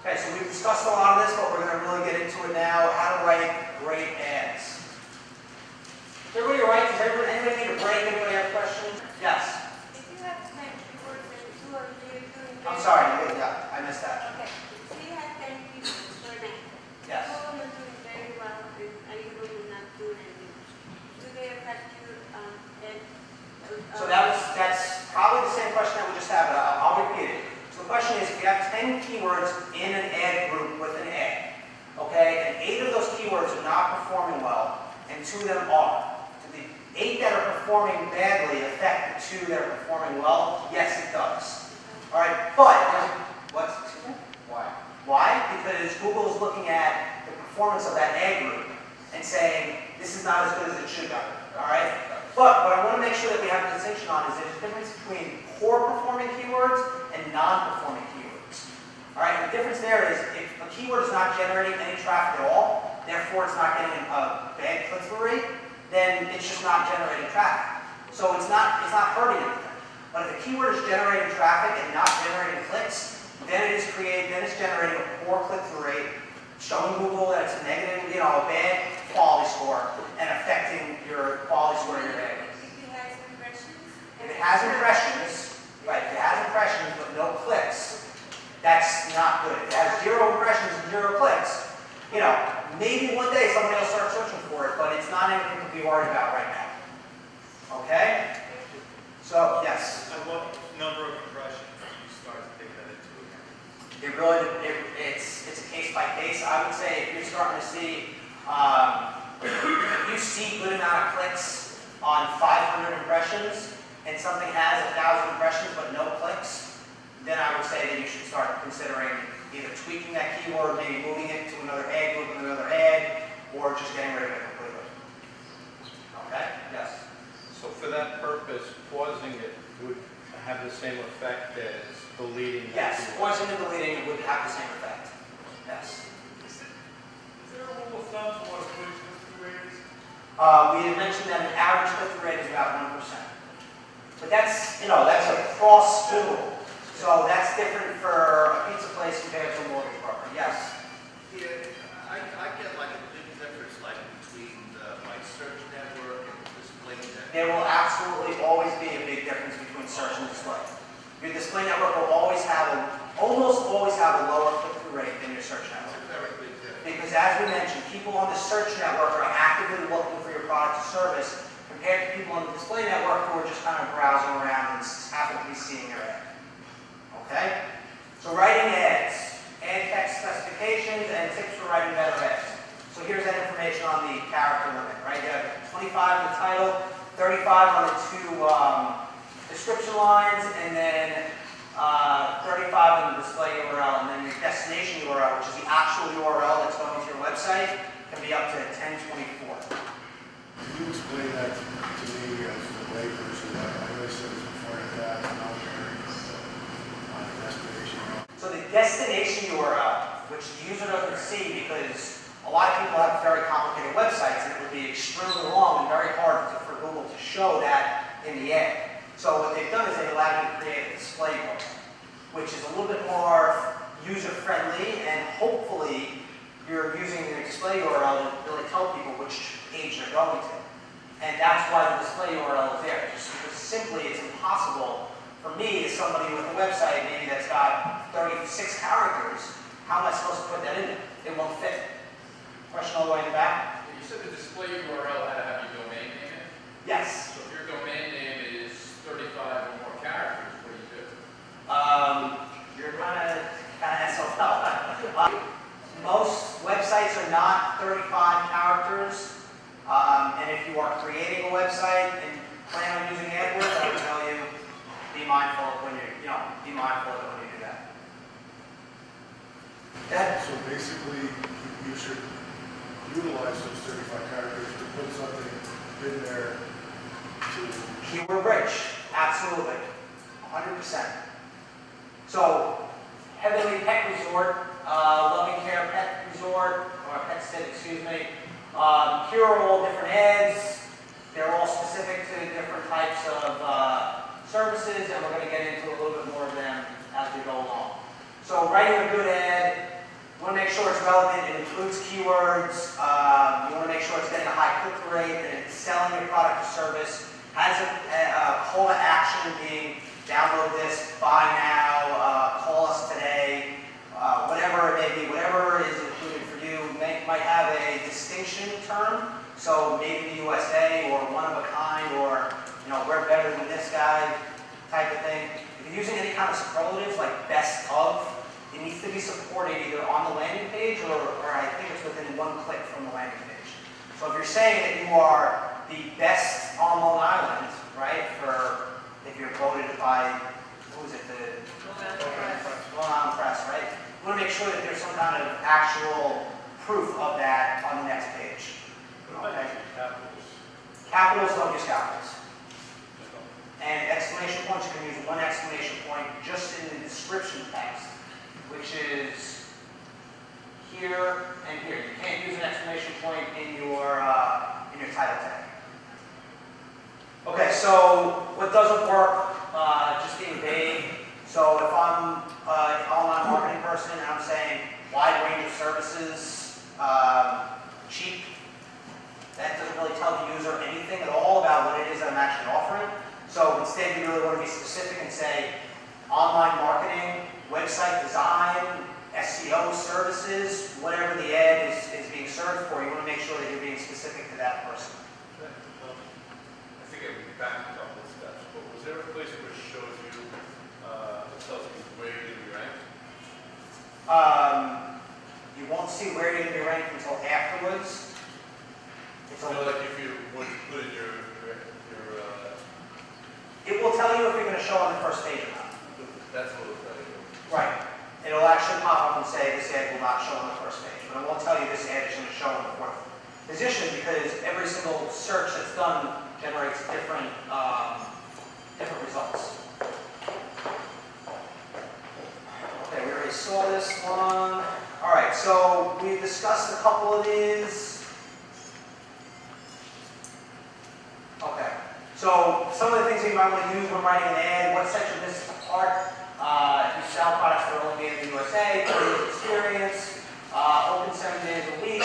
Okay, so we've discussed a lot of this, but we're going to really get into it now. How to write great ads. Is everybody all right? Does anybody need a break? Anybody have questions? Yes. If you have 10 keywords and two of you doing I'm sorry. Yeah, I missed that. Okay. So you have 10 keywords for an ad. Yes. Two of them are doing very well and you will not do anything. Do they affect you? So that's probably the same question that we just had, but I'll repeat it. So the question is, if you have 10 keywords in an ad group with an ad, okay, and 8 of those keywords are not performing well, and 2 of them are. Do the 8 that are performing badly affect the 2 that are performing well? Yes, it does. All right, but what's Why? why? Because Google is looking at the performance of that ad group and saying this is not as good as it should be. All right. But what I want to make sure that we have a distinction on is there's a difference between poor performing keywords and non-performing keywords. All right, the difference there is if a keyword is not generating any traffic at all, therefore it's not getting a bad click-through rate, then it's just not generating traffic. So it's not hurting anything. But if a keyword is generating traffic and not generating clicks, then it's generating a poor click-through rate, showing Google that it's a negative, a bad quality score, and affecting your quality score in your ad. If it has impressions? If it has impressions, right, if it has impressions but no clicks, that's not good. If it has 0 impressions and 0 clicks, maybe one day somebody will start searching for it, but it's not anything to be worried about right now. Okay? So, yes? At what number of impressions do you start to take that into account? It's a case by case. I would say if you're starting to see, if you see good amount of clicks on 500 impressions and something has 1,000 impressions but no clicks, then I would say that you should start considering either tweaking that keyword, maybe moving it to another ad group and another ad, or just getting rid of it completely. Okay? Yes? So for that purpose, pausing it would have the same effect as deleting that Yes, keyword? pausing and deleting would have the same effect. Yes. Is there a rule of thumb for what a click-through rate is? We had mentioned that an average click-through rate is about 1%. But that's across Google. So that's different for a pizza place compared to a mortgage broker. Yes? Yeah, I get like a big difference like between my search network and display network. There will absolutely always be a big difference between search and display. Your display network will almost always have a lower click-through rate than your search network. It's a very big difference. Because as we mentioned, people on the search network are actively looking for your product or service compared to people on the display network who are just kind of browsing around and happen to be seeing your ad. Okay? So writing ads, ad text specifications, and tips for writing better ads. So here's that information on the character limit, right? You have 25 in the title, 35 on the 2 description lines, and then 35 in the display URL, and then your destination URL, which is the actual URL that's going to your website, can be up to 1024. Can you explain that to me as a layperson? I know you said it's before that, not very destination. So the destination URL, which the user doesn't see because a lot of people have very complicated websites and it would be extremely long and very hard for Google to show that in the ad. So what they've done is they allowed you to create a display URL, which is a little bit more user-friendly, and hopefully you're using the display URL to really tell people which page they're going to. And that's why the display URL is there, just because simply it's impossible for me, as somebody with a website maybe that's got 36 characters, how am I supposed to put that in there? It won't fit. Question all the way in the back? You said the display URL had to have your domain name in it? Yes. So if your domain name is 35 or more characters, what do you do? You're kind of SOL. Most websites are not 35 characters. And if you are creating a website and plan on using AdWords, I would tell you be mindful of when you do that. So basically, you should utilize those 35 characters to put something in there to... Keyword rich, absolutely, 100%. So, Heavenly Pet Resort, Loving Care Pet Resort, or Pet Sit, excuse me. Here are all different ads. They're all specific to different types of services, and we're going to get into a little bit more of them as we go along. So writing a good ad sure it's relevant, it includes keywords, you want to make sure it's getting a high click-through rate, and it's selling your product or service, has a call to action being download this, buy now, call us today, whatever it may be, whatever is included for you, might have a distinction term, so made in the USA, or one of a kind, or we're better than this guy type of thing. If you're using any kind of superlatives like best of, it needs to be supported either on the landing page or I think it's within one click from the landing page. So if you're saying that you are the best on Long Island, right, for if you're voted by, who is it, the Long Island Press, right? You want to make sure that there's some kind of actual proof of that on the next page. Okay? Capitals don't use capitals. And exclamation points, you can use one exclamation point just in the description text, which is here and here. You can't use an exclamation point in your title tag. Okay, so what doesn't work, just being vague. So if I'm an online marketing person and I'm saying wide range of services, cheap, that doesn't really tell the user anything at all about what it is that I'm actually offering. So instead, you really want to be specific and say online marketing, website design, SEO services, whatever the ad is being served for. You want to make sure that you're being specific to that person. I think it would be back a couple of steps, but was there a place where it shows you, it tells you where you're going to be ranked? You won't see where you're going to be ranked until afterwards. It's I feel like if you would put in your it will tell you if you're going to show on the first page or not. that's what it'll tell you. Right. It'll actually pop up and say this ad will not show on the first page, but it won't tell you this ad is going to show on the fourth position because every single search that's done generates different results. Okay, we already saw this one. All right, so we discussed a couple of these. Okay, so some of the things that you might want to use when writing an ad, what sets your business apart. If you sell products that are only made in the USA, 30 years experience, open 7 days a week,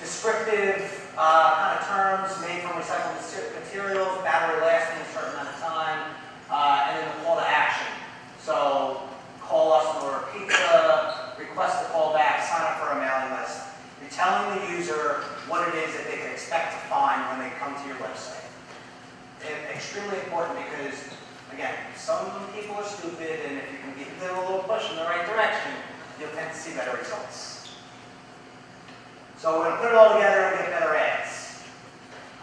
descriptive kind of terms made from recycled materials, battery lasting a certain amount of time, and then the call to action. So call us and order pizza, request a call back, sign up for a mailing list. You're telling the user what it is that they can expect to find when they come to your website. It's extremely important because, again, some people are stupid, and if you can give them a little push in the right direction, you'll tend to see better results. So we're going to put it all together and get better ads.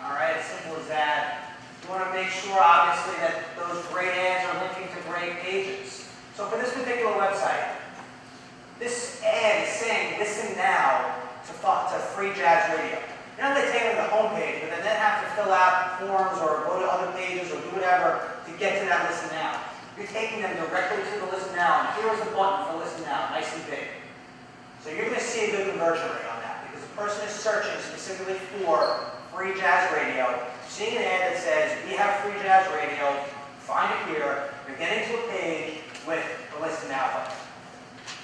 All right, as simple as that. You want to make sure, obviously, that those great ads are linking to great pages. So for this particular website, this ad is saying, listen now to free jazz radio. Now they take them to the home page, but then they have to fill out forms or go to other pages or do whatever to get to that listen now. You're taking them directly to the listen now, and here's the button for listen now, nice and big. So you're going to see a good conversion rate on that because the person is searching specifically for free jazz radio, seeing an ad that says, we have free jazz radio, find it here, you're getting to a page with the listen now button.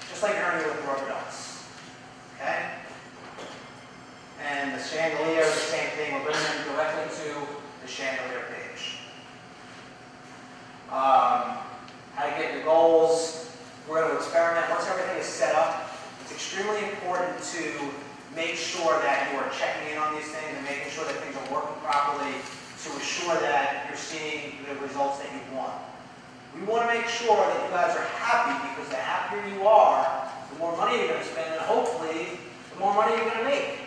Just like you're earlier with the rubber ducks. Okay? And the chandelier is the same thing. We're bringing them directly to the chandelier page. How to get your goals. We're going to experiment. Once everything is set up, it's extremely important to make sure that you are checking in on these things and making sure that things are working properly to assure that you're seeing the results that you want. We want to make sure that you guys are happy because the happier you are, the more money you're going to spend, and hopefully, the more money you're going to make.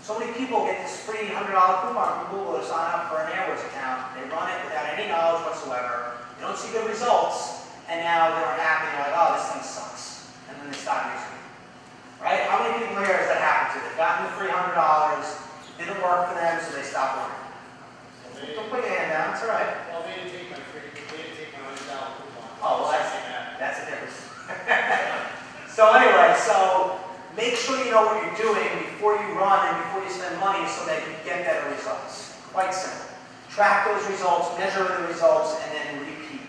So many people get this free $100 coupon from Google to sign up for an AdWords account. They run it without any knowledge whatsoever. They don't see good results, and now they're unhappy. They're like, oh, this thing sucks. And then they stop using it. Right? How many people here has that happened to? They've gotten the free $100, didn't work for them, so they stopped working. Don't put your hand down, it's all right. Well, they didn't take my $100 coupon. Oh, well, that's a difference. So anyway, so make sure you know what you're doing before you run and before you spend money so that you get better results. Quite simple. Track those results, measure the results, and then repeat